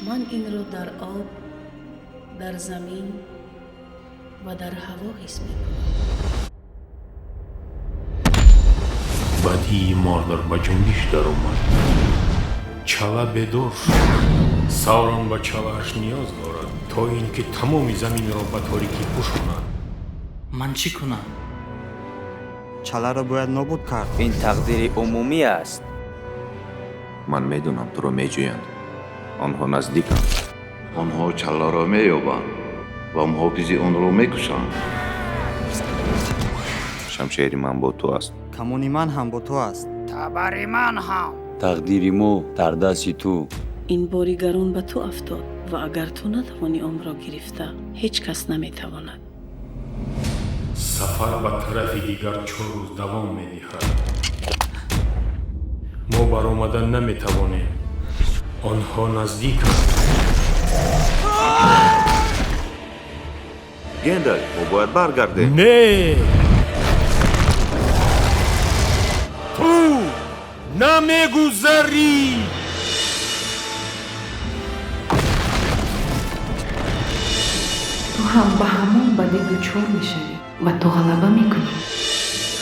من این رو در آب، در زمین و در هوا حس میکنم. بدی مادر با جنبش در اومد. چلا بدور ساوران با چلاش نیاز دارد تا اینکه تمام زمین را به تاریکی پوشاند. من چی کنم؟ چلا را باید نابود کرد. این تقدیر عمومی است. من میدونم تو رو میجویند. آنها نزدیکند. آنها چلا را مییابند و محافظ آن را میکشند. شمشیر من با تو است. کمانی من هم با تو است. تبر من هم. تقدیر ما در دست تو. این باری گران به تو افتاد و اگر تو نتوانی آن را گرفته هیچ کس نمیتواند. سفر به طرف دیگر 4 روز دوام می‌دهد. ما برآمدن نمیتوانیم. آنها نزدیکند. گندای ما باید برگردیم. نه تو نمیگذری. تو هم به همون بدی دچار میشوی و تو غلبه میکنی.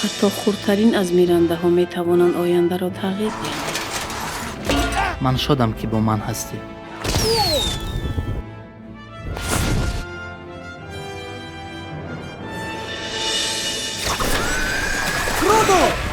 حتی خردترین از میرنده ها میتوانند آینده را تغییر دهند. من شدم که با من هستی. فرودو!